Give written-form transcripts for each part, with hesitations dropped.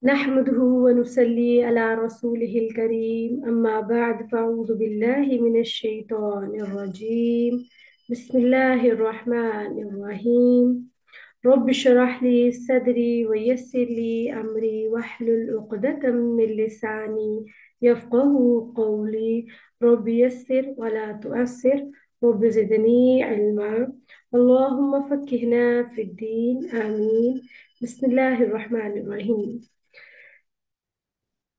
نحمده ونصلي على رسوله الكريم أما بعد فأعوذ بالله من الشيطان الرجيم. بسم الله الرحمن الرحيم. رب اشرح لي صدري ويسر لي أمري واحلل عقدة من لساني يفقه قولي. رب يسر ولا تؤثر. رب زدني علما. اللهم فقهنا في الدين آمين. بسم الله الرحمن الرحيم.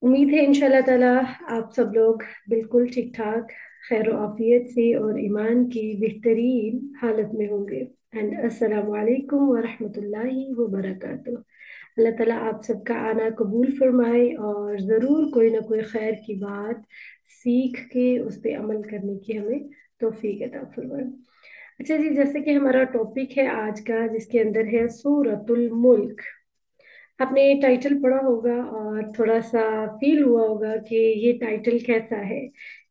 उम्मीद है इंशाल्लाह ताला आप सब लोग बिल्कुल ठीक ठाक खैर आफियत से और ईमान की बेहतरीन हालत में होंगे। एंड अस्सलाम वालेकुम व रहमतुल्लाहि व बरकातुहू। अल्लाह ताला आप सबका आना कबूल फरमाए और ज़रूर कोई ना कोई खैर की बात सीख के उस पे अमल करने की हमें तौफीक अता फरमाए। अच्छा जी, जैसे कि हमारा टॉपिक है आज का जिसके अंदर है सूरतुल मुल्क। आपने टाइटल पढ़ा होगा और थोड़ा सा फील हुआ होगा कि ये टाइटल कैसा है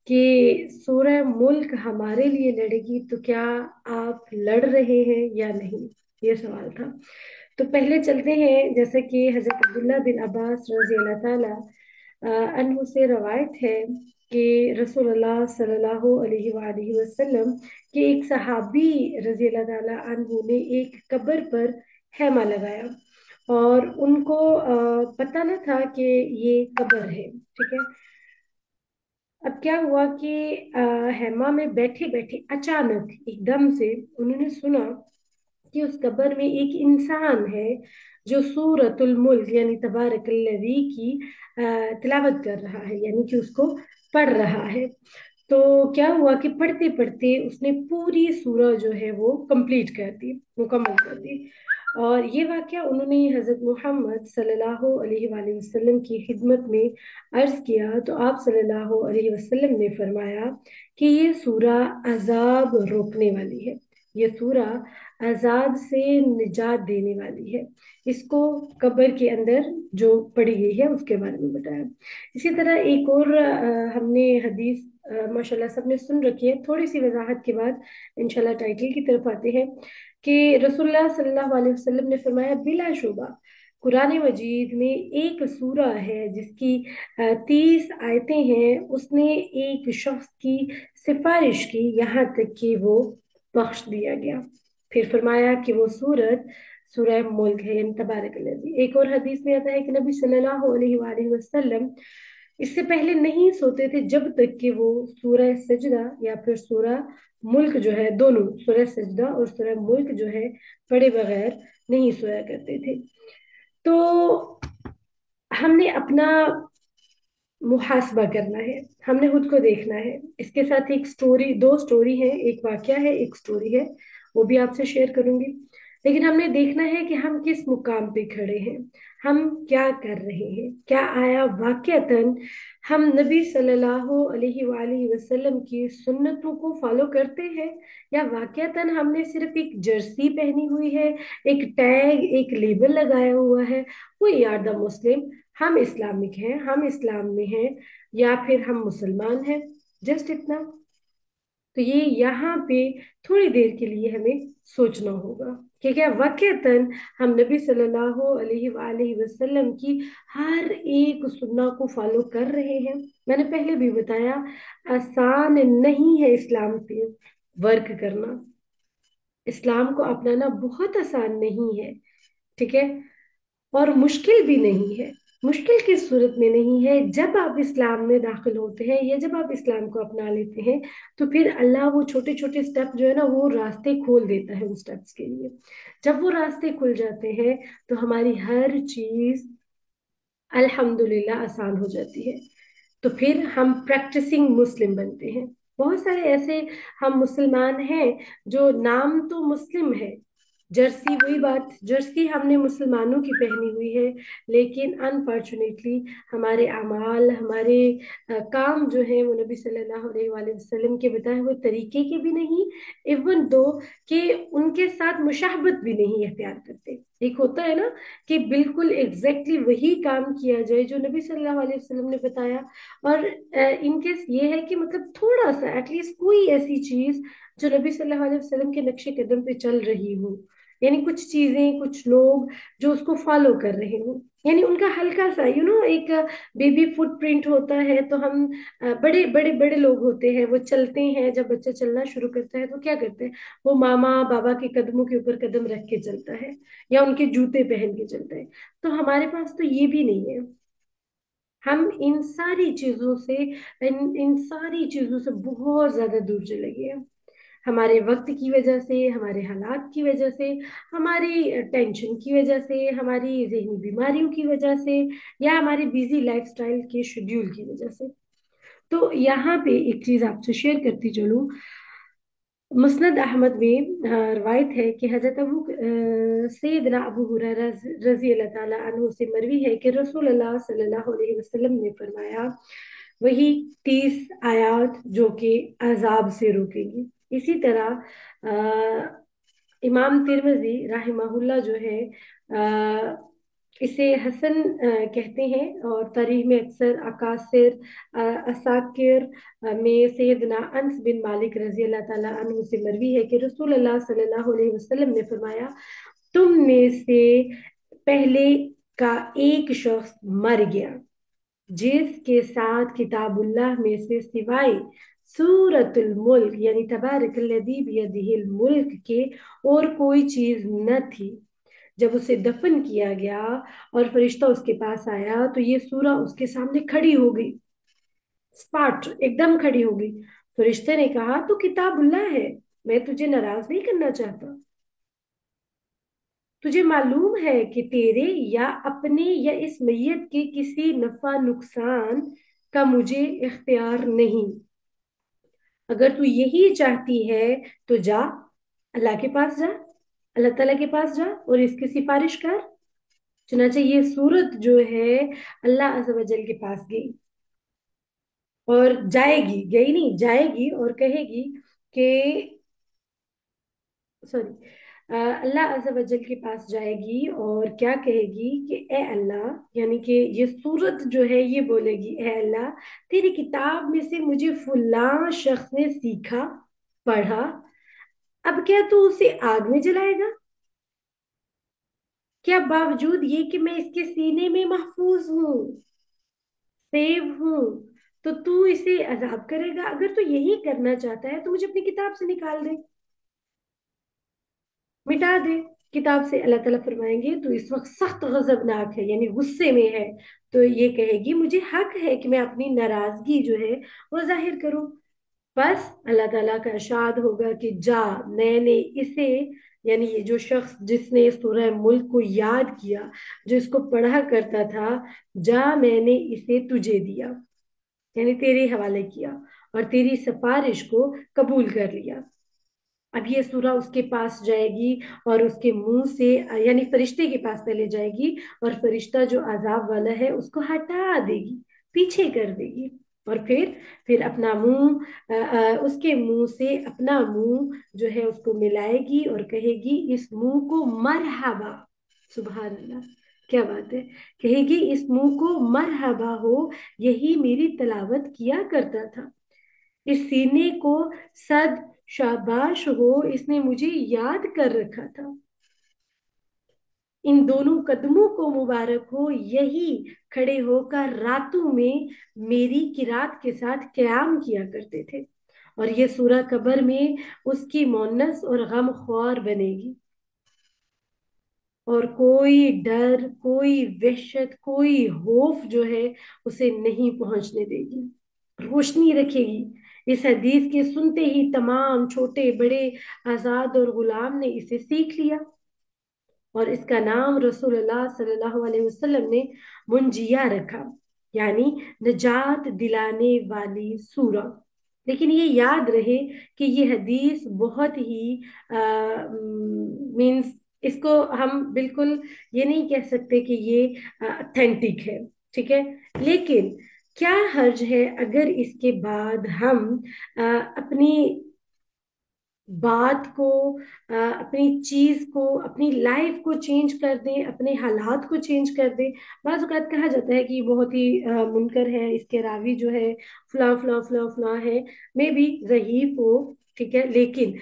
कि सूरह मुल्क हमारे लिए लड़ेगी, तो क्या आप लड़ रहे हैं या नहीं, ये सवाल था। तो पहले चलते हैं, जैसे कि हजरत अब्दुल्ला बिन अब्बास रजी अल्लाह ताला अन्हु से रवायत है कि रसूलुल्लाह सल्लल्लाहु अलैहि वसल्लम के एक सहाबी रजी अल्लाह ताला अन्हु ने एक कब्र पर हैमा लगाया और उनको पता न था कि ये कब्र है। ठीक है। अब क्या हुआ कि हेमा में बैठे बैठे अचानक एकदम से उन्होंने सुना कि उस कब्र में एक इंसान है जो सूरतुल मुल्क यानी तबारकल्लज़ी की तिलावत कर रहा है, यानी कि उसको पढ़ रहा है। तो क्या हुआ कि पढ़ते पढ़ते उसने पूरी सूरह जो है वो कंप्लीट कर दी, मुकम्मल कर दी। और ये वाकया उन्होंने हजरत मोहम्मद सल्लल्लाहु अलैहि वसल्लम की खिदमत में अर्ज किया, तो आप सल्लल्लाहु अलैहि वसल्लम ने फरमाया कि ये सूरह अजाब रोकने वाली है, ये सूरह अजाब से निजात देने वाली है। इसको कब्र के अंदर जो पढ़ी गई है उसके बारे में बताया। इसी तरह एक और हमने हदीस माशाल्लाह सबने सुन रखी है। थोड़ी सी वजाहत के बाद इंशाल्लाह टाइटल की तरफ आते हैं कि रसूलुल्लाह सल्लल्लाहु अलैहि वसल्लम ने फरमाया, बिला शुबा कुरान मजीद में एक सूरा है जिसकी 30 आयतें हैं। उसने एक शख्स की सिफारिश की यहाँ तक कि वो बख्श दिया गया। फिर फरमाया कि वो सूरत सूरह मुल्क है, यानी तबारकल्लज़ी। एक और हदीस में आता है कि नबी सल्लल्लाहु अलैहि वसल्लम इससे पहले नहीं सोते थे जब तक कि वो सूरह सजदा या फिर सूरह मुल्क जो है, दोनों सूरह सजदा और सूरह मुल्क जो है पढ़े बगैर नहीं सोया करते थे। तो हमने अपना मुहासबा करना है, हमने खुद को देखना है। इसके साथ एक स्टोरी, दो स्टोरी है, एक वाकया है एक स्टोरी है, वो भी आपसे शेयर करूंगी। लेकिन हमने देखना है कि हम किस मुकाम पे खड़े हैं, हम क्या कर रहे हैं, क्या आया वाकयातन हम नबी सल्लल्लाहु अलैहि वसल्लम की सुन्नतों को फॉलो करते हैं, या वाकयातन हमने सिर्फ एक जर्सी पहनी हुई है, एक टैग एक लेबल लगाया हुआ है, वी आर द मुस्लिम, हम इस्लामिक हैं, हम इस्लाम में हैं, या फिर हम मुसलमान हैं, जस्ट इतना। तो ये यहाँ पे थोड़ी देर के लिए हमें सोचना होगा कि क्या वाकईतन हम नबी सल्लल्लाहु अलैहि वसल्लम की हर एक सुन्ना को फॉलो कर रहे हैं। मैंने पहले भी बताया, आसान नहीं है इस्लाम पे वर्क करना, इस्लाम को अपनाना बहुत आसान नहीं है। ठीक है। और मुश्किल भी नहीं है। मुश्किल किस सूरत में नहीं है, जब आप इस्लाम में दाखिल होते हैं या जब आप इस्लाम को अपना लेते हैं, तो फिर अल्लाह वो छोटे छोटे स्टेप जो है ना, वो रास्ते खोल देता है उन स्टेप्स के लिए। जब वो रास्ते खुल जाते हैं तो हमारी हर चीज अल्हम्दुलिल्लाह आसान हो जाती है। तो फिर हम प्रैक्टिसिंग मुस्लिम बनते हैं। बहुत सारे ऐसे हम मुसलमान हैं जो नाम तो मुस्लिम है, जर्सी वही बात, जर्सी हमने मुसलमानों की पहनी हुई है, लेकिन अनफॉर्चुनेटली हमारे अमाल, हमारे काम जो है वो नबी सल्लल्लाहु अलैहि वसल्लम के बताए हुए तरीके के भी नहीं, इवन दो कि उनके साथ मुशाहबत भी नहीं अख्तियार करते। एक होता है ना कि बिल्कुल एग्जैक्टली वही काम किया जाए जो नबी सल्लल्लाहु अलैहि वसल्लम ने बताया, और इनकेस ये है कि मतलब थोड़ा सा एटलीस्ट कोई ऐसी चीज जो नबी सल्लल्लाहु अलैहि वसल्लम के नक्शे कदम पे चल रही हो, यानी कुछ चीजें कुछ लोग जो उसको फॉलो कर रहे हो। यानी उनका हल्का सा एक बेबी फुटप्रिंट होता है। तो हम बड़े बड़े बड़े लोग होते हैं, वो चलते हैं, जब बच्चा चलना शुरू करता है तो क्या करते हैं, वो मामा बाबा के कदमों के ऊपर कदम रख के चलता है या उनके जूते पहन के चलता है। तो हमारे पास तो ये भी नहीं है। हम इन सारी चीजों से बहुत ज्यादा दूर चले गए हैं। हमारे वक्त की वजह से, हमारे हालात की वजह से, हमारी टेंशन की वजह से, हमारी जहनी बीमारियों की वजह से, या हमारे बिजी लाइफस्टाइल के शेड्यूल की वजह से। तो यहाँ पे एक चीज आपसे शेयर करती चलूं। मुस्नद अहमद में रवायत है कि हजरत सैयदना अबू हुरैरा रजी अल्लाह ताला अन्हु से मरवी है कि रसूल अल्लाह सल्लल्लाहु अलैहि वसल्लम ने फरमाया, वही 30 आयात जो कि अजाब से रोकेंगी। इसी तरह इमाम तिरमिजी राहिमहुल्लाह जो है इसे हसन कहते हैं। और तारीख में अक्सर अकासिर असाकिर में सैयदना अनस बिन मालिक रजी अल्लाह ताला अन्हु से मरवी है कि रसूल अल्लाह सल्लल्लाहु अलैहि वसल्लम ने फरमाया, तुम में से पहले का एक शख्स मर गया जिसके साथ किताबुल्लाह में से सिवाय सूरतुल मुल्क यानी तबारकल्लज़ी बियदिहिल मुल्क के और कोई चीज न थी। जब उसे दफन किया गया और फरिश्ता उसके पास आया तो ये सूरा उसके सामने खड़ी हो गई, स्पॉट एकदम खड़ी हो गई। फरिश्ते ने कहा, तू किताबुल्लाह है, मैं तुझे नाराज नहीं करना चाहता। तुझे मालूम है कि तेरे या अपने या इस मैयत के किसी नफा नुकसान का मुझे इख्तियार नहीं। अगर तू यही चाहती है तो जा, अल्लाह के पास जा, अल्लाह ताला के पास जा और इसकी सिफारिश कर। चुनाचे ये सूरत जो है अल्लाह अज़्ज़ व जल के पास गई और जाएगी, गई नहीं, जाएगी और कहेगी कि सॉरी, अल्लाह अज़्ज़ व जल के पास जाएगी और क्या कहेगी कि ए अल्लाह, यानी कि ये सूरत जो है ये बोलेगी, ए अल्लाह, तेरी किताब में से मुझे फुल्लां शख्स ने सीखा, पढ़ा, अब क्या तू उसे आग में जलाएगा? क्या बावजूद ये कि मैं इसके सीने में महफूज हूँ, सेव हूँ, तो तू इसे अजाब करेगा? अगर तू यही करना चाहता है तो मुझे अपनी किताब से निकाल दे, मिटा दे किताब से। अल्लाह ताला फरमाएंगे तो इस वक्त सख्त गजबनाक है, यानी गुस्से में है। तो ये कहेगी, मुझे हक है कि मैं अपनी नाराजगी जो है वो जाहिर करूं। बस अल्लाह ताला का इरशाद होगा कि जा, मैंने इसे, यानी ये जो शख्स जिसने सूरह मुल्क को याद किया, जो इसको पढ़ा करता था, जा मैंने इसे तुझे दिया, यानी तेरे हवाले किया और तेरी सिफारिश को कबूल कर लिया। अब ये सूरा उसके पास जाएगी और उसके मुंह से, यानी फरिश्ते के पास पहले जाएगी और फरिश्ता जो अजाब वाला है उसको हटा देगी, पीछे कर देगी। और फिर अपना मुंह उसके मुंह से अपना मुंह जो है उसको मिलाएगी और कहेगी, इस मुंह को मरहबा, सुभान अल्लाह, क्या बात है, कहेगी इस मुंह को मरहबा हो, यही मेरी तलावत किया करता था। इस सीने को सद शाबाश हो, इसने मुझे याद कर रखा था। इन दोनों कदमों को मुबारक हो, यही खड़े होकर रातों में मेरी किरात के साथ क्याम किया करते थे। और ये सूरह कबर में उसकी मोनस और गम ख्वार बनेगी और कोई डर, कोई वहशत, कोई खौफ जो है उसे नहीं पहुंचने देगी, रोशनी रखेगी। इस हदीस के सुनते ही तमाम छोटे बड़े, आजाद और गुलाम ने इसे सीख लिया और इसका नाम रसूलुल्लाह सल्लल्लाहु अलैहि वसल्लम ने मुंजिया रखा, यानी निजात दिलाने वाली सूरा। लेकिन ये याद रहे कि ये हदीस बहुत ही मीन्स, इसको हम बिल्कुल ये नहीं कह सकते कि ये ऑथेंटिक है, ठीक है। लेकिन क्या हर्ज है अगर इसके बाद हम अपनी बात को, अपनी चीज को, अपनी लाइफ को चेंज कर दें, अपने हालात को चेंज कर दें। बाज़ औक़ात कहा जाता है कि ये बहुत ही मुनकर है, इसके रावी जो है फला फला फला फला है, मे बी ज़ईफ हो, ठीक है, लेकिन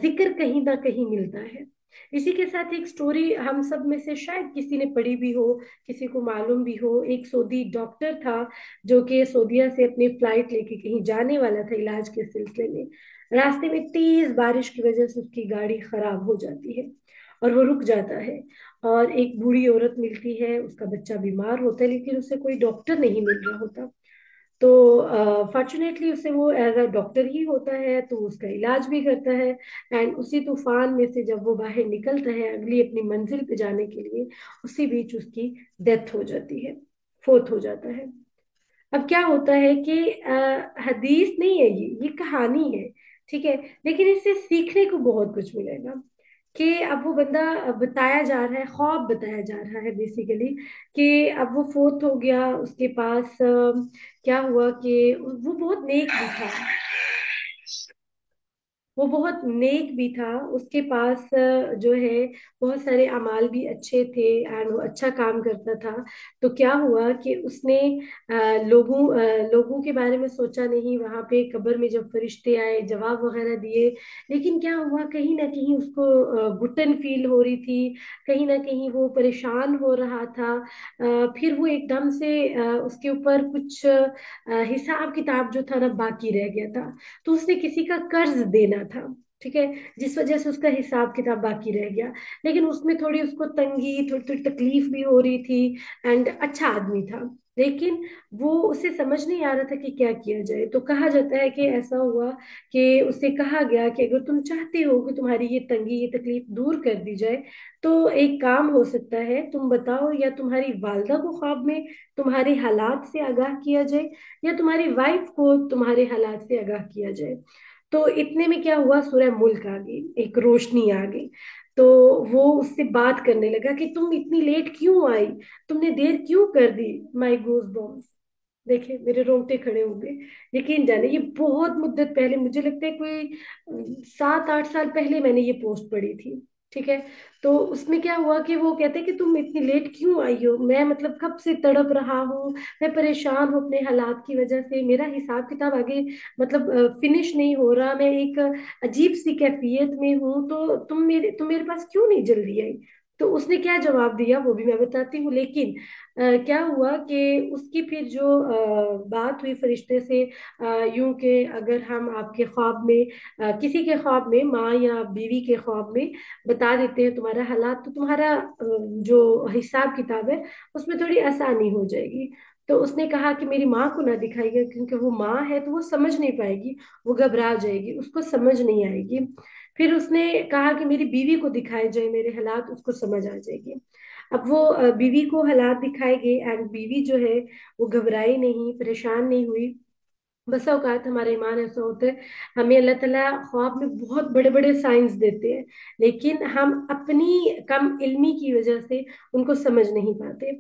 जिक्र कहीं ना कहीं मिलता है। इसी के साथ एक स्टोरी हम सब में से शायद किसी ने पढ़ी भी हो, किसी को मालूम भी हो। एक सऊदी डॉक्टर था जो कि सऊदीया से अपनी फ्लाइट लेके कहीं जाने वाला था इलाज के सिलसिले में। रास्ते में तेज बारिश की वजह से उसकी गाड़ी खराब हो जाती है और वो रुक जाता है। और एक बूढ़ी औरत मिलती है, उसका बच्चा बीमार होता है लेकिन उसे कोई डॉक्टर नहीं मिल रहा होता। तो फॉर्चुनेटली उसे वो एज अ डॉक्टर ही होता है तो उसका इलाज भी करता है। एंड उसी तूफान में से जब वो बाहर निकलता है अगली अपनी मंजिल पे जाने के लिए, उसी बीच उसकी डेथ हो जाती है, फोत हो जाता है। अब क्या होता है कि हदीस नहीं है, ये कहानी है, ठीक है। लेकिन इससे सीखने को बहुत कुछ मिलेगा कि अब वो बंदा, बताया जा रहा है, ख्वाब बताया जा रहा है बेसिकली, कि अब वो फोत हो गया। उसके पास क्या हुआ कि वो बहुत नेक भी था, वो बहुत नेक भी था। उसके पास जो है बहुत सारे अमाल भी अच्छे थे एंड वो अच्छा काम करता था। तो क्या हुआ कि उसने लोगों के बारे में सोचा नहीं। वहां पे कब्र में जब फरिश्ते आए जवाब वगैरह दिए, लेकिन क्या हुआ कहीं ना कहीं उसको घुटन फील हो रही थी, कहीं ना कहीं वो परेशान हो रहा था। फिर वो एकदम से उसके ऊपर कुछ हिसाब किताब जो था ना बाकी रह गया था। तो उसने किसी का कर्ज देना था, ठीक है, जिस वजह से उसका हिसाब किताब बाकी रह गया। लेकिन उसमें थोड़ी उसको तंगी, थोड़ी थोड़ी तकलीफ भी हो रही थी। एंड अच्छा आदमी था, लेकिन वो उसे समझ नहीं आ रहा था कि क्या किया जाए। तो कहा जाता है कि ऐसा हुआ कि उसे कहा गया कि अगर तुम चाहते हो कि तुम्हारी ये तंगी, ये तकलीफ दूर कर दी जाए, तो एक काम हो सकता है, तुम बताओ, या तुम्हारी वालदा को ख्वाब में तुम्हारे हालात से आगाह किया जाए, या तुम्हारी वाइफ को तुम्हारे हालात से आगाह किया जाए। तो इतने में क्या हुआ, सूरह मुल्क आ गई, एक रोशनी आ गई। तो वो उससे बात करने लगा कि तुम इतनी लेट क्यों आई, तुमने देर क्यों कर दी। माई गोज बॉम्स, देखे मेरे रोंगटे खड़े हो गए। यकीन जाने ये बहुत मुद्दत पहले, मुझे लगता है कोई 7-8 साल पहले मैंने ये पोस्ट पढ़ी थी, ठीक है। तो उसमें क्या हुआ कि वो कहते कि तुम इतनी लेट क्यों आई हो, मैं मतलब कब से तड़प रहा हूँ, मैं परेशान हूँ अपने हालात की वजह से, मेरा हिसाब किताब आगे मतलब फिनिश नहीं हो रहा, मैं एक अजीब सी कैफियत में हूँ, तो तुम मेरे पास क्यों नहीं जल्दी आई। तो उसने क्या जवाब दिया वो भी मैं बताती हूँ। लेकिन क्या हुआ कि उसकी फिर जो बात हुई फरिश्ते से, यूं कि अगर हम आपके ख्वाब में, किसी के ख्वाब में, माँ या बीवी के ख्वाब में बता देते हैं तुम्हारा हालात, तो तुम्हारा जो हिसाब किताब है उसमें थोड़ी आसानी हो जाएगी। तो उसने कहा कि मेरी माँ को ना दिखाइएगा क्योंकि वो माँ है तो वो समझ नहीं पाएगी, वो घबरा जाएगी, उसको समझ नहीं आएगी। फिर उसने कहा कि मेरी बीवी को दिखाए जाए मेरे हालात, उसको समझ आ जाएगी। अब वो बीवी को हालात दिखाए गए एंड बीवी जो है वो घबराई नहीं, परेशान नहीं हुई। बसा औकात हमारा ईमान ऐसा होता है, हमें अल्लाह ताला ख्वाब में बहुत बड़े बड़े साइंस देते हैं, लेकिन हम अपनी कम इल्मी की वजह से उनको समझ नहीं पाते।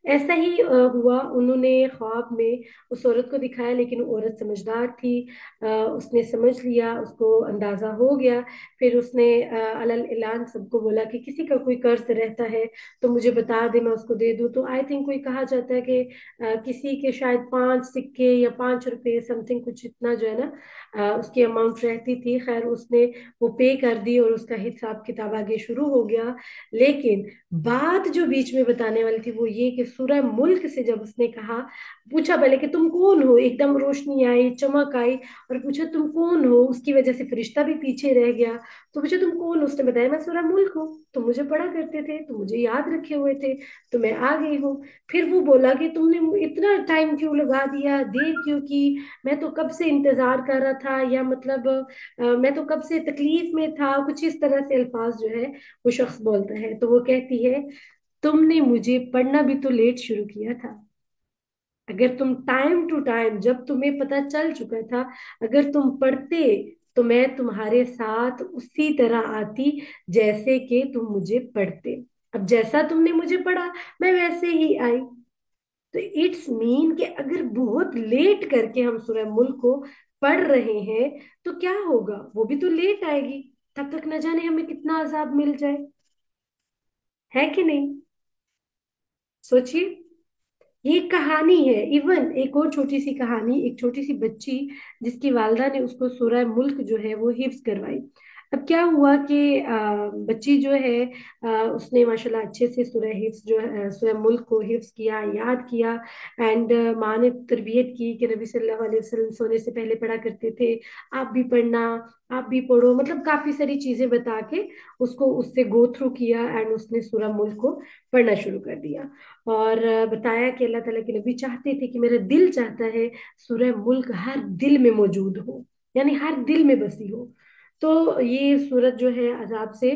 ऐसा ही हुआ, उन्होंने ख्वाब में उस औरत को दिखाया, लेकिन वो औरत समझदार थी। उसने समझ लिया, उसको अंदाजा हो गया। फिर उसने अलल ऐलान सबको बोला कि किसी का कोई कर्ज रहता है तो मुझे बता दे, मैं उसको दे दूं। तो आई थिंक कोई कहा जाता है कि किसी के शायद 5 सिक्के या 5 रुपए समथिंग कुछ इतना जो है ना उसकी अमाउंट रहती थी। खैर उसने वो पे कर दी और उसका हिसाब किताब आगे शुरू हो गया। लेकिन बात जो बीच में बताने वाली थी वो ये कि सूरह मुल्क से जब उसने कहा, पूछा पहले कि तुम कौन हो, एकदम रोशनी आई, चमक आई, और पूछा तुम कौन हो, उसकी वजह से फरिश्ता भी पीछे रह गया। तो पूछा तुम कौन हो, उसने बताया मैं सूरह मुल्क हूँ, तुम मुझे पढ़ा करते थे, तुम मुझे याद रखे हुए थे, तो मैं आ गई हूँ। फिर वो बोला कि तुमने इतना टाइम क्यों लगा दिया, देर क्यों की, मैं तो कब से इंतजार कर रहा था, या मतलब मैं तो कब से तकलीफ में था, कुछ इस तरह से अल्फाज जो है वो शख्स बोलता है। तो वो कहती है तुमने मुझे पढ़ना भी तो लेट शुरू किया था। अगर तुम टाइम टू टाइम, जब तुम्हें पता चल चुका था, अगर तुम पढ़ते तो मैं तुम्हारे साथ उसी तरह आती जैसे कि तुम मुझे पढ़ते। अब जैसा तुमने मुझे पढ़ा मैं वैसे ही आई। तो इट्स मीन कि अगर बहुत लेट करके हम सूरह मुल्क को पढ़ रहे हैं तो क्या होगा, वो भी तो लेट आएगी, तब तक न जाने हमें कितना अजाब मिल जाए, है कि नहीं। सोचिए, ये एक कहानी है। इवन एक और छोटी सी कहानी, एक छोटी सी बच्ची जिसकी वालदा ने उसको सूरह मुल्क जो है वो हिफ्ज करवाई। अब क्या हुआ कि बच्ची जो है, उसने माशाल्लाह अच्छे से सूरह हिफ्स जो है, सूरह मुल्क को हिफ्स किया, याद किया। एंड माँ ने तरबियत की कि नबी सल्लल्लाहु अलैहि वसल्लम सोने से पहले पढ़ा करते थे, आप भी पढ़ना, आप भी पढ़ो, मतलब काफी सारी चीजें बता के उसको उससे गो थ्रू किया। एंड उसने सूरह मुल्क को पढ़ना शुरू कर दिया। और बताया कि अल्लाह ताला के नबी चाहते थे कि मेरा दिल चाहता है सूरह मुल्क हर दिल में मौजूद हो, यानी हर दिल में बसी हो। तो ये सूरत जो है अजाब से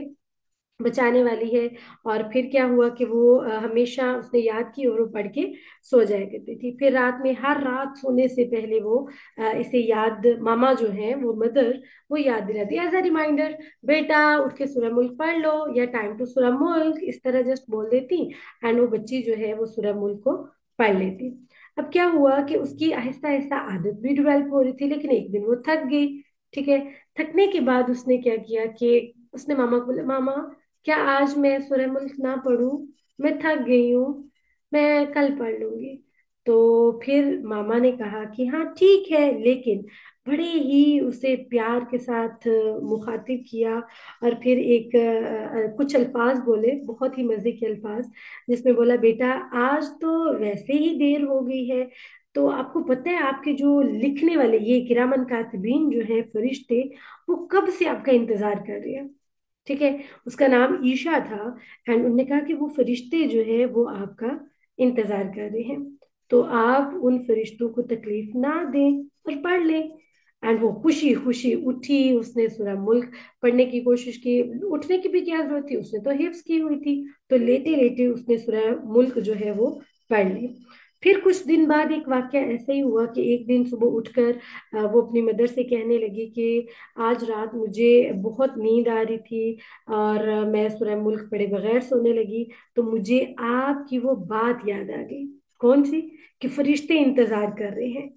बचाने वाली है। और फिर क्या हुआ कि वो हमेशा उसने याद की और वो पढ़ के सो जाया करती थी। फिर रात में, हर रात सोने से पहले वो इसे याद, मामा जो है वो मदर, वो याद दिलाती एज अ रिमाइंडर, बेटा उठ के सूरह मुल्क पढ़ लो, या टाइम टू सूरह मुल्क, इस तरह जस्ट बोल देती। एंड वो बच्ची जो है वो सूरह मुल्क को पढ़ लेती। अब क्या हुआ कि उसकी आहिस्ता आहिस्ता आदत भी डेवलप हो रही थी, लेकिन एक दिन वो थक गई। ठीक है। थकने के बाद उसने क्या किया कि उसने मामा को बोला, मामा क्या आज मैं सूरह मुल्क ना पढूं, मैं थक गई हूँ, मैं कल पढ़ लूंगी। तो फिर मामा ने कहा कि हाँ ठीक है, लेकिन बड़े ही उसे प्यार के साथ मुखातिब किया। और फिर एक कुछ अल्फाज बोले, बहुत ही मजे के अल्फाज, जिसमें बोला, बेटा आज तो वैसे ही देर हो गई है, तो आपको पता है आपके जो लिखने वाले ये किरामन कातिबीन जो है फरिश्ते, वो कब से आपका इंतजार कर रहे हैं। ठीक है। उसका नाम ईशा था। एंड उनने कहा कि वो फरिश्ते जो है वो आपका इंतजार कर रहे हैं, तो आप उन फरिश्तों को तकलीफ ना दें और पढ़ लें। एंड वो खुशी खुशी उठी, उसने सूरह मुल्क पढ़ने की कोशिश की। उठने की भी क्या जरूरत थी, उसने तो हिफ्स की हुई थी। तो लेटे लेटे उसने सूरह मुल्क जो है वो पढ़ ली। फिर कुछ दिन बाद एक वाक्य ऐसा ही हुआ कि एक दिन सुबह उठकर वो अपनी मदर से कहने लगी कि आज रात मुझे बहुत नींद आ रही थी और मैं सूरह मुल्क पढ़े बगैर सोने लगी, तो मुझे आपकी वो बात याद आ गई। कौन सी? कि फरिश्ते इंतजार कर रहे हैं।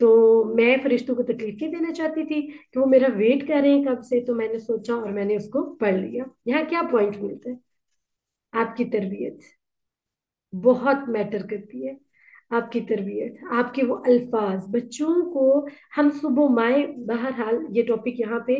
तो मैं फरिश्तों को तकलीफ नहीं देना चाहती थी कि वो मेरा वेट कर रहे हैं कब से, तो मैंने सोचा और मैंने उसको पढ़ लिया। यहाँ क्या पॉइंट मिलता है? आपकी तरबियत बहुत मैटर करती है। आपकी तरबियत, आपके वो अल्फाज बच्चों को, हम सुबह माए, बहरहाल ये टॉपिक यहाँ पे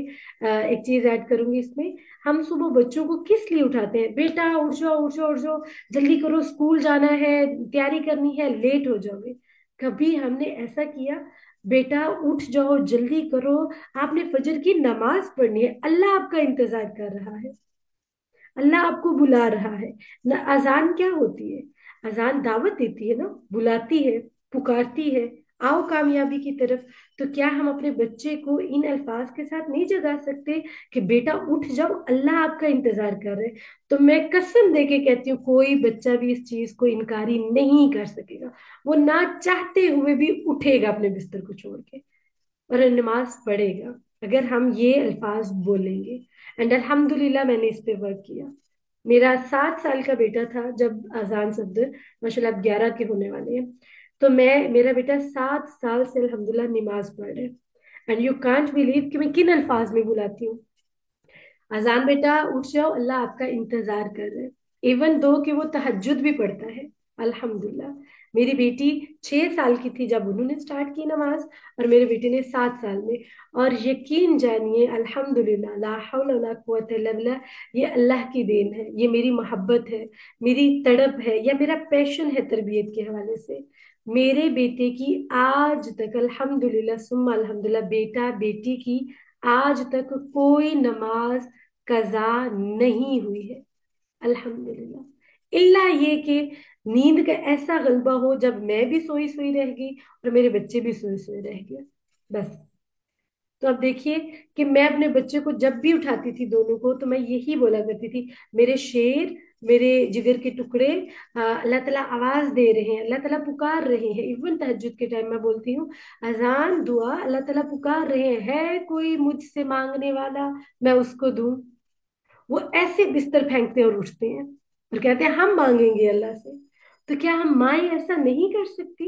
एक चीज ऐड करूंगी इसमें। हम सुबह बच्चों को किस लिए उठाते हैं? बेटा उठ जाओ उठ जाओ उठ जाओ, जल्दी करो स्कूल जाना है, तैयारी करनी है, लेट हो जाओगे। कभी हमने ऐसा किया? बेटा उठ जाओ जल्दी करो, आपने फजर की नमाज पढ़नी है, अल्लाह आपका इंतजार कर रहा है, अल्लाह आपको बुला रहा है। न अजान क्या होती है? अजान दावत देती है ना, बुलाती है, पुकारती है, आओ कामयाबी की तरफ। तो क्या हम अपने बच्चे को इन अल्फाज के साथ नहीं जगा सकते कि बेटा उठ जाओ, अल्लाह आपका इंतजार कर रहे हैं? तो मैं कसम दे के कहती हूँ, कोई बच्चा भी इस चीज को इनकारी नहीं कर सकेगा। वो ना चाहते हुए भी उठेगा अपने बिस्तर को छोड़ के और नमाज पढ़ेगा, अगर हम ये अल्फाज बोलेंगे। एंड अल्हम्दुलिल्लाह मैंने इस पे वर्क किया। मेरा 7 साल का बेटा था जब अजान सद्र, माशाल्लाह अब 11 के होने वाले हैं। तो मेरा बेटा 7 साल से अल्हम्दुलिल्लाह नमाज पढ़ रहे। एंड यू कांट बिलीव कि मैं किन अल्फाज में बुलाती हूँ, अजान बेटा उठ जाओ, अल्लाह आपका इंतजार कर रहे हैं। इवन दो कि वो तहज्जुद भी पढ़ता है। अल्हम्दुलिल्लाह। मेरी बेटी 6 साल की थी जब उन्होंने स्टार्ट की नमाज, और मेरे बेटे ने 7 साल में। और यकीन जानिए, अल्हम्दुलिल्लाह, ला हौला वला कुव्वता इल्ला बिल्लाह, ये अल्लाह की देन है, ये मेरी मोहब्बत है, मेरी तड़प है, या मेरा पैशन है तरबियत के हवाले से। मेरे बेटे की आज तक अल्हम्दुलिल्लाह सुम्मा अल्हम्दुलिल्लाह, बेटा बेटी की आज तक कोई नमाज कजा नहीं हुई है, अल्हम्दुलिल्लाह। इल्ला ये कि नींद का ऐसा गलबा हो जब मैं भी सोई सोई रह गई और मेरे बच्चे भी सोए सोए रह गए, बस। तो अब देखिए कि मैं अपने बच्चे को जब भी उठाती थी दोनों को, तो मैं यही बोला करती थी, मेरे शेर, मेरे जिगर के टुकड़े, अल्लाह ताला आवाज दे रहे हैं, अल्लाह ताला पुकार रहे हैं। इवन तहज्जुद के टाइम मैं बोलती हूँ, अजान दुआ, अल्लाह ताला पुकार रहे हैं, है कोई मुझसे मांगने वाला, मैं उसको दूं। वो ऐसे बिस्तर फेंकते हैं और उठते हैं और कहते हैं हम मांगेंगे अल्लाह से। तो क्या हम माए ऐसा नहीं कर सकती?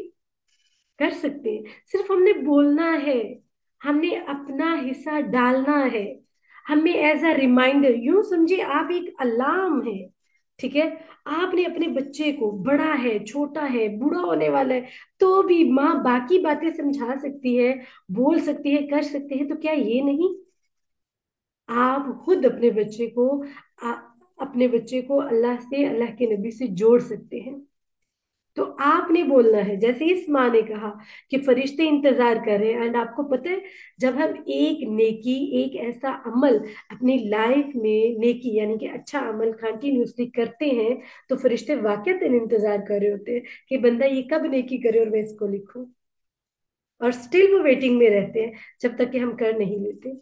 कर सकते हैं, सिर्फ हमने बोलना है, हमने अपना हिस्सा डालना है। हमें एज अ रिमाइंडर, यूं समझिए आप एक अलार्म है। ठीक है। आपने अपने बच्चे को, बड़ा है छोटा है बूढ़ा होने वाला है, तो भी माँ बाकी बातें समझा सकती है, बोल सकती है, कर सकती है, तो क्या ये नहीं? आप खुद आ, अपने बच्चे को अल्लाह से, अल्लाह के नबी से जोड़ सकते हैं। तो आपने बोलना है, जैसे इस माँ ने कहा कि फरिश्ते इंतजार कर रहे हैं। एंड आपको पता है, जब हम एक नेकी, एक ऐसा अमल अपनी लाइफ में, नेकी यानी कि अच्छा अमल कंटिन्यूसली करते हैं, तो फरिश्ते वाकई इंतजार कर रहे होते हैं कि बंदा ये कब नेकी करे और मैं इसको लिखूं। और स्टिल वो वेटिंग में रहते हैं जब तक कि हम कर नहीं लेते।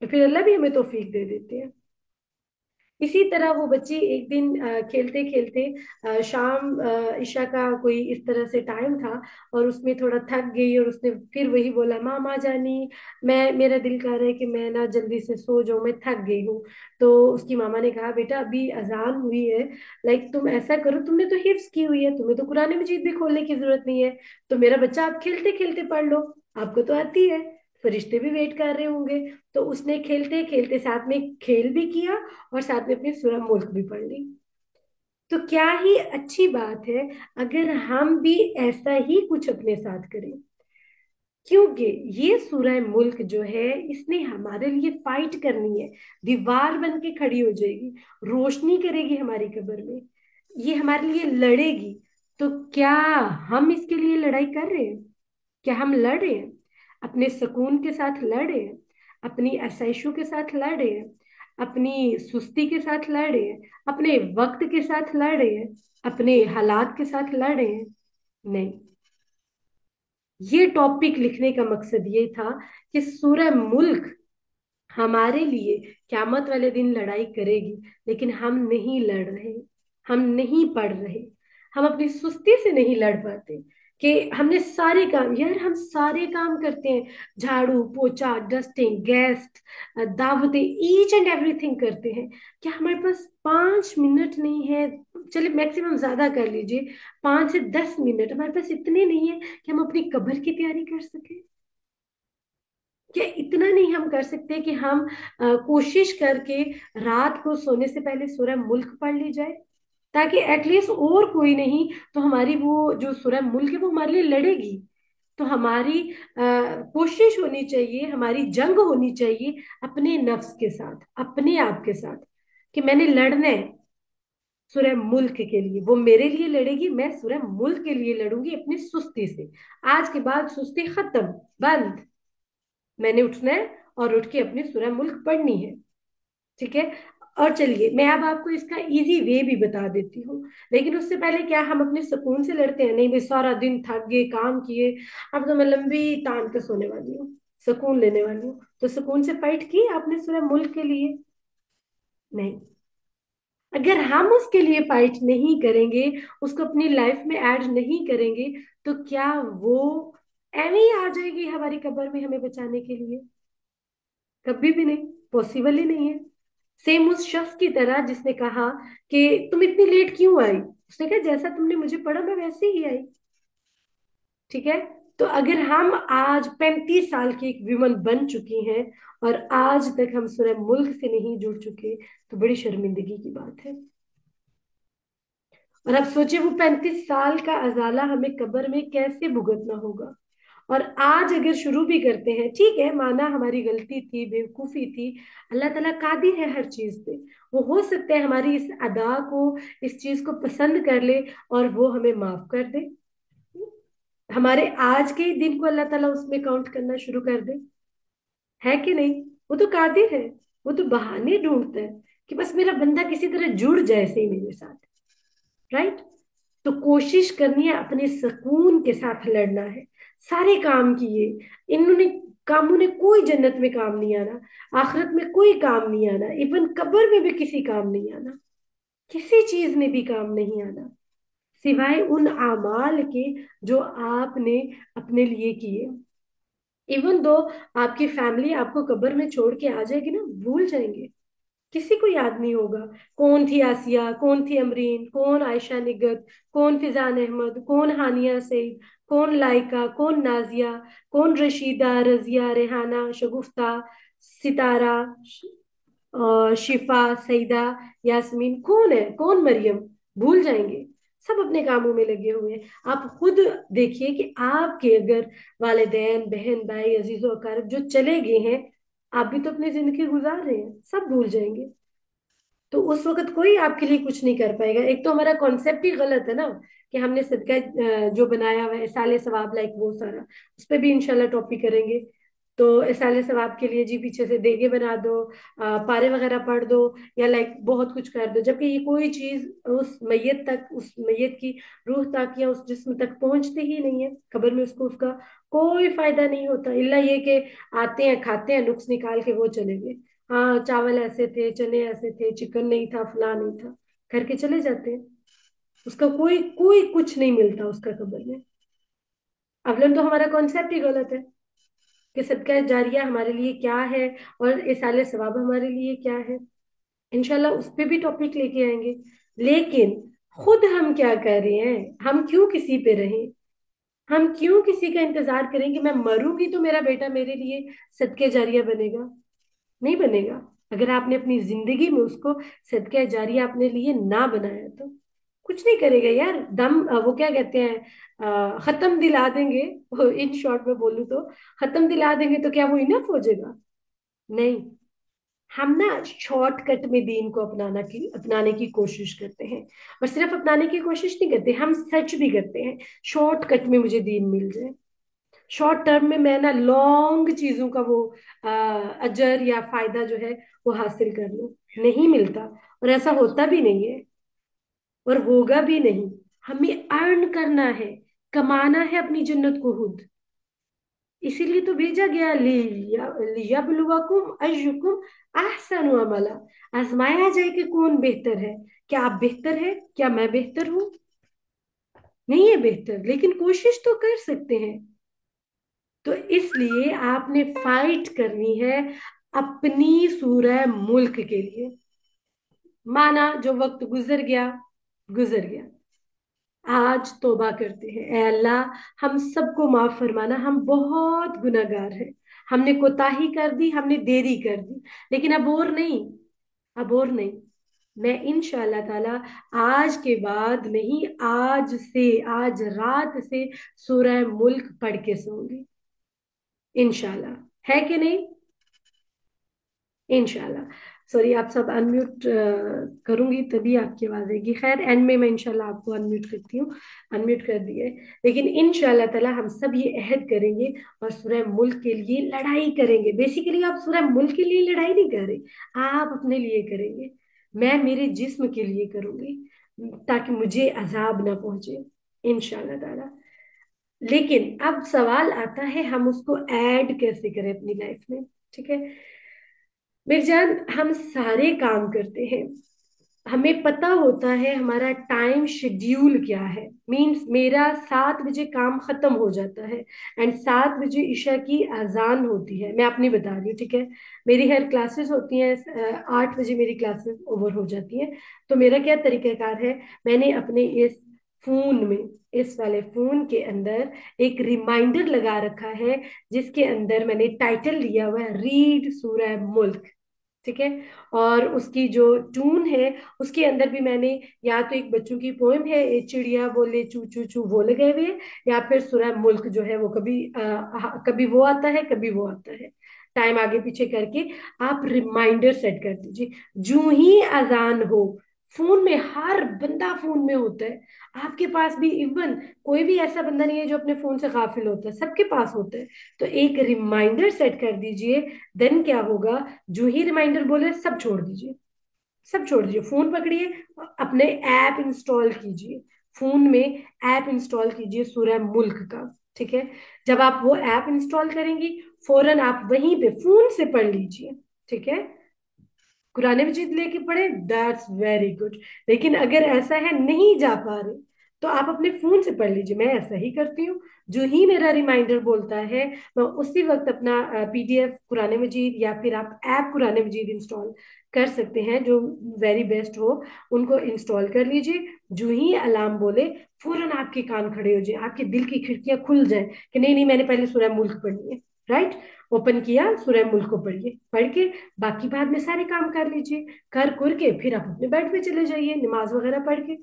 तो फिर अल्लाह भी हमें तौफीक दे देते हैं। इसी तरह वो बच्ची एक दिन खेलते खेलते, शाम ईशा का कोई इस तरह से टाइम था, और उसमें थोड़ा थक गई, और उसने फिर वही बोला, मामा जानी, मैं मेरा दिल कर रहा है कि मैं ना जल्दी से सो जाऊं, मैं थक गई हूँ। तो उसकी मामा ने कहा, बेटा अभी अजान हुई है, लाइक तुम ऐसा करो, तुमने तो हिफ्स की हुई है, तुम्हें तो कुरान मजीद भी खोलने की जरूरत नहीं है। तो मेरा बच्चा, आप खेलते खेलते पढ़ लो, आपको तो आती है, फरिश्ते भी वेट कर रहे होंगे। तो उसने खेलते खेलते साथ में खेल भी किया, और साथ में अपनी सूरह मुल्क भी पढ़ ली। तो क्या ही अच्छी बात है अगर हम भी ऐसा ही कुछ अपने साथ करें। क्योंकि ये सूरह मुल्क जो है, इसने हमारे लिए फाइट करनी है, दीवार बन के खड़ी हो जाएगी, रोशनी करेगी हमारी कब्र में, ये हमारे लिए लड़ेगी। तो क्या हम इसके लिए लड़ाई कर रहे हैं? क्या हम लड़ रहे हैं? अपने सुकून के साथ लड़ रहे हैं? अपनी आसाइशों के साथ लड़ रहे हैं? अपनी सुस्ती के साथ लड़ रहे हैं? अपने वक्त के साथ लड़ रहे हैं? अपने हालात के साथ लड़ रहे हैं? नहीं। ये टॉपिक लिखने का मकसद ये था कि सूरह मुल्क हमारे लिए क्यामत वाले दिन लड़ाई करेगी, लेकिन हम नहीं लड़ रहे, हम नहीं पढ़ रहे, हम अपनी सुस्ती से नहीं लड़ पाते। कि हमने सारे काम, यार हम सारे काम करते हैं, झाड़ू पोछा, डस्टिंग, गेस्ट, दावतें, ईच एंड एवरीथिंग करते हैं। क्या हमारे पास 5 मिनट नहीं है? चलिए मैक्सिमम ज्यादा कर लीजिए, 5 से 10 मिनट हमारे पास इतने नहीं है कि हम अपनी कब्र की तैयारी कर सके? क्या इतना नहीं हम कर सकते कि हम कोशिश करके रात को सोने से पहले सूरह मुल्क पढ़ ली जाए, ताकि एटलीस्ट और कोई नहीं तो हमारी वो जो सूरह मुल्क है वो हमारे लिए लड़ेगी। तो हमारी कोशिश होनी चाहिए, हमारी जंग होनी चाहिए अपने नफ्स के साथ, अपने आप के साथ, कि मैंने लड़ना है सूरह मुल्क के लिए, वो मेरे लिए लड़ेगी, मैं सूरह मुल्क के लिए लड़ूंगी अपनी सुस्ती से। आज के बाद सुस्ती खत्म, बंद। मैंने उठना है और उठ के अपनी सूरह मुल्क पढ़नी है। ठीक है। और चलिए मैं अब आपको इसका इजी वे भी बता देती हूँ। लेकिन उससे पहले, क्या हम अपने सुकून से लड़ते हैं? नहीं भाई, सारा दिन थक गए, काम किए, अब तो मैं लंबी तान के सोने वाली हूँ, सुकून लेने वाली हूँ। तो सुकून से फाइट की आपने सूरह मुल्क के लिए? नहीं। अगर हम उसके लिए फाइट नहीं करेंगे, उसको अपनी लाइफ में ऐड नहीं करेंगे, तो क्या वो एਵੇਂ ही आ जाएगी हमारी कब्र में हमें बचाने के लिए? कभी भी नहीं, पॉसिबल ही नहीं है। सेम उस शख्स की तरह जिसने कहा कि तुम इतनी लेट क्यों आई, उसने कहा जैसा तुमने मुझे पढ़ा मैं वैसे ही आई। ठीक है। तो अगर हम आज 35 साल की एक विमन बन चुकी हैं, और आज तक हम सूरह मुल्क से नहीं जुड़ चुके, तो बड़ी शर्मिंदगी की बात है। और अब सोचिए, वो 35 साल का अजाला हमें कब्र में कैसे भुगतना होगा। और आज अगर शुरू भी करते हैं, ठीक है, माना हमारी गलती थी, बेवकूफी थी, अल्लाह ताला कादिर है हर चीज पे। वो हो सकता है हमारी इस अदा को, इस चीज को पसंद कर ले, और वो हमें माफ कर दे। हमारे आज के ही दिन को अल्लाह ताला उसमें काउंट करना शुरू कर दे। है कि नहीं? वो तो कादिर है। वो तो बहाने ढूंढता है कि बस मेरा बंदा किसी तरह जुड़ जाए सही मेरे साथ। राइट। तो कोशिश करनी है अपने सुकून के साथ लड़ना है। सारे काम किए, इन्होंने कामों ने कोई जन्नत में काम नहीं आना, आखिरत में कोई काम नहीं आना, इवन कब्र में भी किसी काम नहीं आना, किसी चीज में भी काम नहीं आना, सिवाय उन आमाल के जो आपने अपने लिए किए। इवन दो आपकी फैमिली आपको कब्र में छोड़ के आ जाएगी ना, भूल जाएंगे, किसी को याद नहीं होगा। कौन थी आसिया, कौन थी अमरीन, कौन आयशा निगत, कौन फिजान अहमद, कौन हानिया सईद, कौन लाइका, कौन नाजिया, कौन रशीदा, रजिया, रेहाना, शगुफ्ता, सितारा, शिफा, सईदा, यास्मीन, कौन है, कौन मरियम, भूल जाएंगे। सब अपने कामों में लगे हुए हैं। आप खुद देखिए कि आपके अगर वालिदैन, बहन, भाई, अजीजों अकारब जो चले गए हैं, आप भी तो अपनी जिंदगी गुजार रहे हैं, सब भूल जाएंगे। तो उस वक्त कोई आपके लिए कुछ नहीं कर पाएगा। एक तो हमारा कॉन्सेप्ट ही गलत है ना, कि हमने सदका जो बनाया हुआ है साले सवाब लाइक वो सारा, उस पर भी इंशाल्लाह टॉपिक करेंगे। तो साले सवाब के लिए जी पीछे से देगे बना दो, पारे वगैरह पढ़ दो, या लाइक बहुत कुछ कर दो, जबकि ये कोई चीज उस मैयत तक, उस मैयत की रूह तक या उस जिस्म तक पहुंचती ही नहीं है। कब्र में उसको उसका कोई फायदा नहीं होता, इल्ला ये कि आते हैं खाते हैं नुक्स निकाल के वो चले गए। हाँ चावल ऐसे थे, चने ऐसे थे, चिकन नहीं था, फलां नहीं था, करके चले जाते हैं। उसका कोई कोई कुछ नहीं मिलता उसका कब्र में। अवलन तो हमारा कॉन्सेप्ट ही गलत है कि सदका जारिया हमारे लिए क्या है और इसाले सवाब हमारे लिए क्या है। इंशाल्लाह उस पे भी टॉपिक लेके आएंगे। लेकिन खुद हम क्या कर रहे हैं, हम क्यों किसी पे रहें, हम क्यों किसी का इंतजार करें कि मैं मरूंगी तो मेरा बेटा मेरे लिए सदके जारिया बनेगा। नहीं बनेगा। अगर आपने अपनी जिंदगी में उसको सदका जारिया अपने लिए ना बनाया तो कुछ नहीं करेगा यार। वो क्या कहते हैं, खत्म दिला देंगे, इन शॉर्ट में बोलूं तो खत्म दिला देंगे तो क्या वो इनफ हो जाएगा? नहीं। हम ना शॉर्टकट में दीन को अपनाने की कोशिश करते हैं। और सिर्फ अपनाने की कोशिश नहीं करते, हम सच भी करते हैं शॉर्टकट में मुझे दीन मिल जाए, शॉर्ट टर्म में मैं ना लॉन्ग चीजों का वो अ, अजर या फायदा जो है वो हासिल कर लूं। नहीं मिलता, और ऐसा होता भी नहीं है, और होगा भी नहीं। हमें अर्न करना है, कमाना है अपनी जन्नत को खुद। इसीलिए तो भेजा गया, लियबलुवकुम अय्युकुम अहसनु अमला, आजमाया जाए कि कौन बेहतर है। क्या आप बेहतर है? क्या मैं बेहतर हूं? नहीं है बेहतर, लेकिन कोशिश तो कर सकते हैं। तो इसलिए आपने फाइट करनी है अपनी सूरह मुल्क के लिए। माना जो वक्त गुजर गया, गुजर गया। आज तौबा करते हैं, ए अल्लाह हम सबको माफ फरमाना, हम बहुत गुनाहगार हैं। हमने कोताही कर दी, हमने देरी कर दी, लेकिन अब और नहीं, अब और नहीं। मैं इंशाअल्लाह ताला आज के बाद नहीं, आज से, आज रात से सूरह मुल्क पढ़ के सोऊंगी इंशाल्लाह। है कि नहीं? इंशाल्लाह। सॉरी, आप सब अनम्यूट करूंगी तभी आपकी आवाज आएगी। खैर एंड में मैं इंशाल्लाह आपको अनम्यूट करती हूँ। अनम्यूट कर दिए। लेकिन इंशाल्लाह ताला हम सब ये अहद करेंगे और सूरह मुल्क के लिए लड़ाई करेंगे। बेसिकली आप सूरह मुल्क के लिए लड़ाई नहीं कर रहे, आप अपने लिए करेंगे। मैं मेरे जिस्म के लिए करूंगी, ताकि मुझे अजाब ना पहुंचे इंशाल्लाह ताला। लेकिन अब सवाल आता है हम उसको ऐड कैसे करें अपनी लाइफ में। ठीक है मिर्जान, हम सारे काम करते हैं, हमें पता होता है हमारा टाइम शेड्यूल क्या है। मींस मेरा 7 बजे काम खत्म हो जाता है, एंड 7 बजे ईशा की अजान होती है। मैं अपनी बता रही हूँ, ठीक है। मेरी हर क्लासेस होती हैं, 8 बजे मेरी क्लासेस ओवर हो जाती हैं। तो मेरा क्या तरीकाकार है, मैंने अपने इस फोन में, इस वाले फोन के अंदर एक रिमाइंडर लगा रखा है, जिसके अंदर मैंने टाइटल दिया हुआ है रीड सूरह मुल्क। ठीक है। और उसकी जो टून है, उसके अंदर भी मैंने या तो एक बच्चों की पोएम है, "ए चिड़िया बोले चू चू चू" वो लगे हुए हैं, या फिर सूरह मुल्क जो है वो कभी कभी वो आता है, कभी वो आता है। टाइम आगे पीछे करके आप रिमाइंडर सेट कर दीजिए। जो ही अजान हो, फोन में, हर बंदा फोन में होता है, आपके पास भी। इवन कोई भी ऐसा बंदा नहीं है जो अपने फोन से गाफिल होता है, सबके पास होता है। तो एक रिमाइंडर सेट कर दीजिए। देन क्या होगा, जो ही रिमाइंडर बोले सब छोड़ दीजिए, सब छोड़ दीजिए, फोन पकड़िए, अपने ऐप इंस्टॉल कीजिए। फोन में ऐप इंस्टॉल कीजिए सूरह मुल्क का। ठीक है। जब आप वो ऐप इंस्टॉल करेंगी, फौरन आप वहीं पे फोन से पढ़ लीजिए। ठीक है। कुरान मजीद लेके पढ़े, दैट्स वेरी गुड। लेकिन अगर ऐसा है नहीं जा पा रहे, तो आप अपने फोन से पढ़ लीजिए। मैं ऐसा ही करती हूँ, जो ही मेरा रिमाइंडर बोलता है, मैं उसी वक्त अपना पीडीएफ कुरान मजीद, या फिर आप ऐप कुरान मजीद इंस्टॉल कर सकते हैं, जो वेरी बेस्ट हो, उनको इंस्टॉल कर लीजिए। जो ही अलार्म बोले, फौरन आपके कान खड़े हो जाए, आपके दिल की खिड़कियां खुल जाए कि नहीं नहीं, मैंने पहले सूरह मुल्क पढ़नी है। राइट। ओपन किया, सूरह मुल्क को पढ़िए, पढ़ के बाकी बाद में सारे काम कर लीजिए। कर के फिर आप अपने बेड पे चले जाइए, नमाज वगैरह पढ़ के।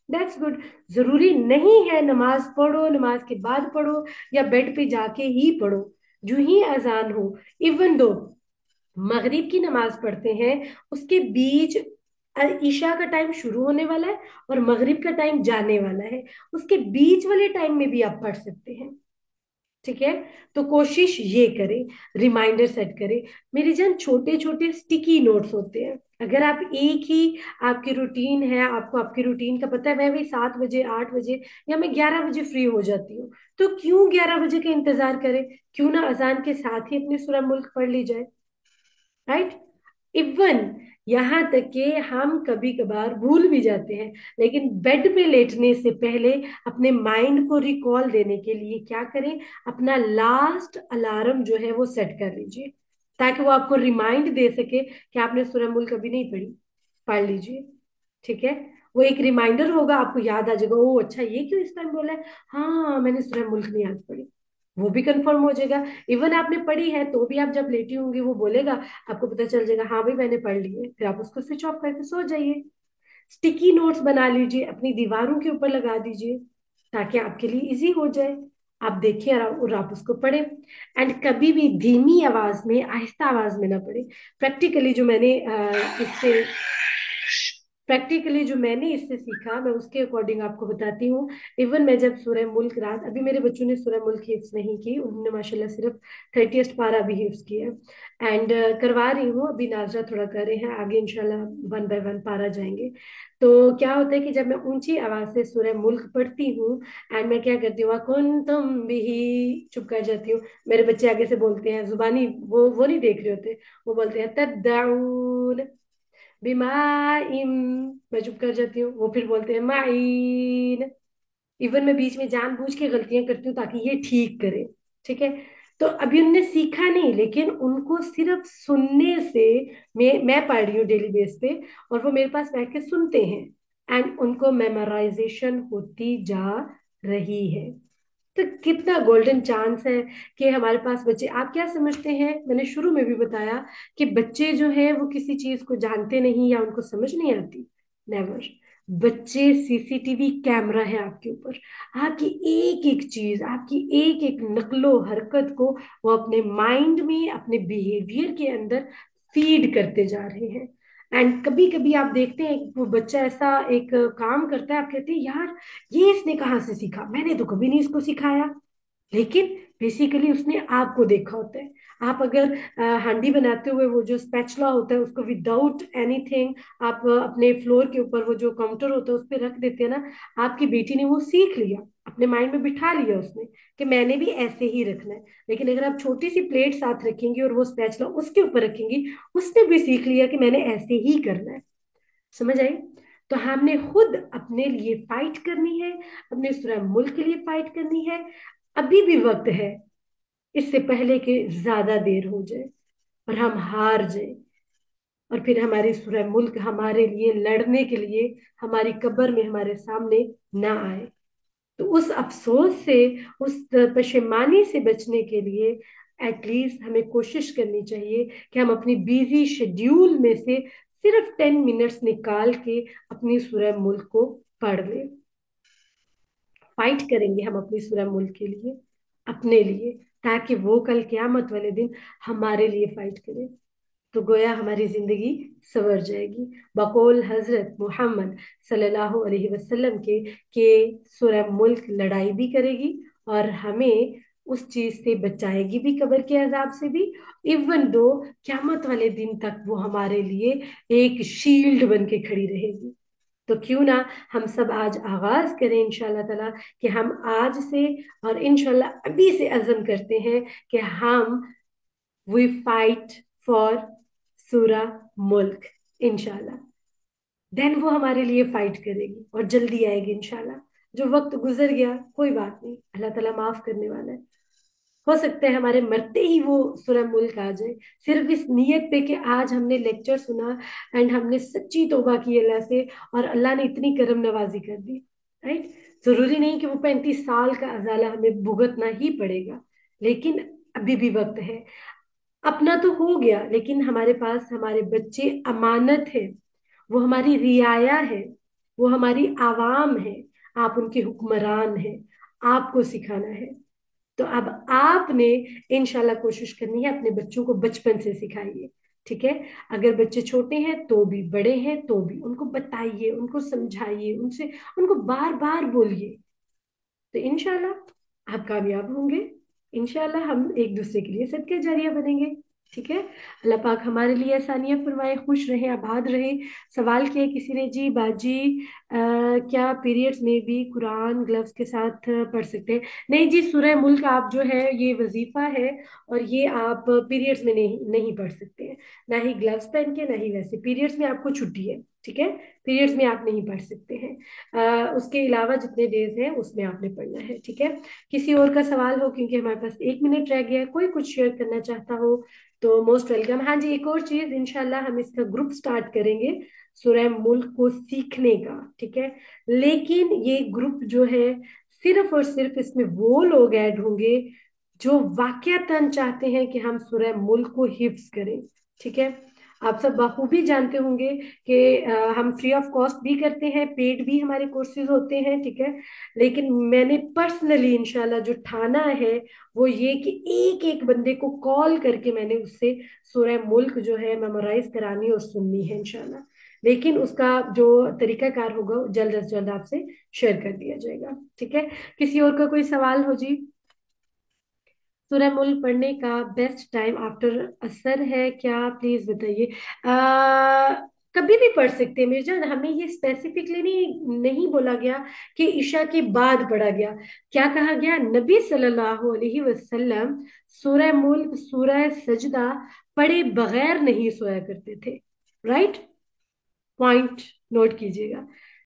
That's good. जरूरी नहीं है नमाज पढ़ो, नमाज के बाद पढ़ो, या बेड पे जाके ही पढ़ो। जो ही अजान हो, इवन दो मगरिब की नमाज पढ़ते हैं, उसके बीच ईशा का टाइम शुरू होने वाला है और मगरिब का टाइम जाने वाला है, उसके बीच वाले टाइम में भी आप पढ़ सकते हैं। ठीक है, तो कोशिश ये करें, रिमाइंडर सेट करें। मेरी जान, छोटे छोटे स्टिकी नोट्स होते हैं, अगर आप एक ही, आपकी रूटीन है, आपको आपकी रूटीन का पता है, मैं भी 7 बजे 8 बजे या मैं 11 बजे फ्री हो जाती हूँ, तो क्यों 11 बजे का इंतजार करें? क्यों ना अजान के साथ ही अपनी सूरह मुल्क पढ़ ली जाए, राइट? इवन यहाँ तक कि हम कभी कभार भूल भी जाते हैं, लेकिन बेड पे लेटने से पहले अपने माइंड को रिकॉल देने के लिए क्या करें, अपना लास्ट अलार्म जो है वो सेट कर लीजिए, ताकि वो आपको रिमाइंड दे सके कि आपने सूरह मुल्क कभी नहीं पढ़ी, पढ़ लीजिए। ठीक है, वो एक रिमाइंडर होगा, आपको याद आ जाएगा, ओ अच्छा ये क्यों इस टाइम बोला है, हाँ मैंने सूरह मुल्क नहीं आज पढ़ी, वो भी कंफर्म हो जाएगा। इवन आपने पढ़ी है तो भी आप जब लेटी होंगी वो बोलेगा, आपको पता चल जाएगा हाँ भाई मैंने पढ़ ली है, फिर आप उसको स्विच ऑफ करके सो जाइए। स्टिकी नोट्स बना लीजिए, अपनी दीवारों के ऊपर लगा दीजिए, ताकि आपके लिए इजी हो जाए। आप देखिए और आप उसको पढ़े। एंड कभी भी धीमी आवाज में, आहिस्ता आवाज में ना पढ़े। प्रैक्टिकली जो मैंने इससे प्रैक्टिकली जो मैंने इससे सीखा, मैं उसके अकॉर्डिंग आपको बताती हूँ। इवन मैं जब सूरह मुल्क, रात अभी मेरे बच्चों ने सूरह मुल्क हिफ्स नहीं की, उन्होंने माशाल्लाह सिर्फ 30th पारा भी हिफ्स किया। एंड करवा रही हूँ, अभी नाजरा थोड़ा कर रहे हैं, आगे इंशाल्लाह 1 by 1 पारा जाएंगे। तो क्या होता है कि जब मैं ऊंची आवाज से सूरह मुल्क पढ़ती हूँ, एंड मैं क्या करती हूँ, कुन तुम भी, चुप कर जाती हूँ। मेरे बच्चे आगे से बोलते हैं, जुबानी वो नहीं देख रहे होते, वो बोलते हैं तदउन बिमाइम, मैं चुप कर जाती हूँ, वो फिर बोलते हैं माइन। इवन मैं बीच में जानबूझ के गलतियां करती हूँ ताकि ये ठीक करे। ठीक है, तो अभी उनने सीखा नहीं, लेकिन उनको सिर्फ सुनने से, मैं पढ़ रही हूँ डेली बेस पे, और वो मेरे पास बैठ के सुनते हैं, एंड उनको मेमोराइजेशन होती जा रही है। तो कितना गोल्डन चांस है कि हमारे पास बच्चे, आप क्या समझते हैं, मैंने शुरू में भी बताया कि बच्चे जो है वो किसी चीज को जानते नहीं या उनको समझ नहीं आती, नेवर। बच्चे सीसीटीवी कैमरा है आपके ऊपर, आपकी एक एक चीज, आपकी एक एक नकलो हरकत को वो अपने माइंड में, अपने बिहेवियर के अंदर फीड करते जा रहे हैं। एंड कभी कभी आप देखते हैं वो बच्चा ऐसा एक काम करता है, आप कहते हैं यार ये इसने कहाँ से सीखा, मैंने तो कभी नहीं इसको सिखाया, लेकिन बेसिकली उसने आपको देखा होता है। आप अगर हांडी बनाते हुए वो जो स्पैचुला होता है उसको विदाउट एनीथिंग आप अपने फ्लोर के ऊपर, वो जो काउंटर होता है उस पर रख देते हैं ना, आपकी बेटी ने वो सीख लिया, अपने माइंड में बिठा लिया उसने कि मैंने भी ऐसे ही रखना है। लेकिन अगर आप छोटी सी प्लेट साथ रखेंगी और वो स्पैचुला उसके ऊपर रखेंगी, उसने भी सीख लिया कि मैंने ऐसे ही करना है। समझ आई? तो हमने खुद अपने लिए फाइट करनी है, अपने सूरह मुल्क के लिए फाइट करनी है। अभी भी वक्त है, इससे पहले कि ज्यादा देर हो जाए और हम हार जाए, और फिर हमारी सूरह मुल्क हमारे लिए लड़ने के लिए हमारी कब्र में हमारे सामने ना आए। तो उस अफसोस से, उस पशेमानी से बचने के लिए एटलीस्ट हमें कोशिश करनी चाहिए कि हम अपनी बिजी शेड्यूल में से सिर्फ 10 मिनट्स निकाल के अपनी सूरह मुल्क को पढ़ लें। फाइट करेंगे हम अपनी सूरह मुल्क के लिए, अपने लिए, ताकि वो कल क्यामत वाले दिन हमारे लिए फाइट करे, तो गोया हमारी जिंदगी सवर जाएगी। बकौल हजरत मोहम्मद सल्लल्लाहु अलैहि वसल्लम के सूरह मुल्क लड़ाई भी करेगी और हमें उस चीज से बचाएगी भी, कब्र के अजाब से भी। इवन दो क्यामत वाले दिन तक वो हमारे लिए एक शील्ड बन के खड़ी रहेगी। तो क्यों ना हम सब आज आगाज करें इंशाल्लाह ताला, कि हम आज से, और इंशाल्लाह अभी से अज़म करते हैं कि हम वी फाइट फॉर सूरा मुल्क, इंशाल्लाह। देन वो हमारे लिए फाइट करेगी और जल्दी आएगी इंशाल्लाह। जो वक्त गुजर गया कोई बात नहीं, अल्लाह ताला माफ करने वाला है। हो सकता है हमारे मरते ही वो सूरह मुल्क आ जाए, सिर्फ इस नियत पे कि आज हमने लेक्चर सुना एंड हमने सच्ची तौबा की अल्लाह से, और अल्लाह ने इतनी करम नवाजी कर दी। राइट? जरूरी नहीं कि वो 35 साल का अजाला हमें भुगतना ही पड़ेगा, लेकिन अभी भी वक्त है। अपना तो हो गया, लेकिन हमारे पास हमारे बच्चे अमानत है, वो हमारी रियाया है, वो हमारी आवाम है, आप उनके हुक्मरान हैं, आपको सिखाना है। तो अब आपने इंशाल्लाह कोशिश करनी है, अपने बच्चों को बचपन से सिखाइए। ठीक है। अगर बच्चे छोटे हैं तो भी, बड़े हैं तो भी, उनको बताइए, उनको समझाइए, उनसे, उनको बार बार बोलिए। तो इंशाल्लाह आप कामयाब होंगे। इंशाल्लाह हम एक दूसरे के लिए सदका जारिया बनेंगे। ठीक है। अल्लाह पाक हमारे लिए आसानियां फरमाए, खुश रहे, आबाद रहे। सवाल किया किसी ने, जी बाजी क्या पीरियड्स में भी कुरान ग्लव्स के साथ पढ़ सकते हैं? नहीं जी, सूरह मुल्क आप जो है ये वजीफा है, और ये आप पीरियड्स में नहीं नहीं पढ़ सकते हैं। ना ही ग्लव्स पहन के, ना ही वैसे। पीरियड्स में आपको छुट्टी है, ठीक है। पीरियड्स में आप नहीं पढ़ सकते हैं। उसके अलावा जितने डेज हैं उसमें आपने पढ़ना है, ठीक है। किसी और का सवाल हो, क्योंकि हमारे पास 1 मिनट रह गया है, कोई कुछ शेयर करना चाहता हो तो मोस्ट वेलकम। हाँ जी, एक और चीज, इंशाल्लाह हम इसका ग्रुप स्टार्ट करेंगे सूरह मुल्क को सीखने का, ठीक है। लेकिन ये ग्रुप जो है, सिर्फ और सिर्फ इसमें वो लोग ऐड होंगे जो वाकयातन चाहते हैं कि हम सूरह मुल्क को हिफ्ज करें, ठीक है। आप सब बखूबी जानते होंगे कि हम फ्री ऑफ कॉस्ट भी करते हैं, पेड भी हमारे कोर्सेज होते हैं, ठीक है। लेकिन मैंने पर्सनली इंशाल्लाह जो ठाना है वो ये कि एक एक बंदे को कॉल करके मैंने उससे सूरह मुल्क जो है मेमोराइज करानी और सुननी है इंशाल्लाह। लेकिन उसका जो तरीकाकार होगा वो जल्द से जल्द आपसे शेयर कर दिया जाएगा, ठीक है। किसी और का कोई सवाल हो जी? सूरह मुल्क पढ़ने का बेस्ट टाइम आफ्टर असर है क्या, प्लीज बताइए। कभी भी पढ़ सकते हैं मिर्जा, हमें ये स्पेसिफिकली नहीं बोला गया कि ईशा के बाद पढ़ा गया। क्या कहा गया? नबी सल्लल्लाहु अलैहि वसल्लम सूरह मुल्क, सूरह सजदा पढ़े बगैर नहीं सोया करते थे। राइट, पॉइंट नोट कीजिएगा।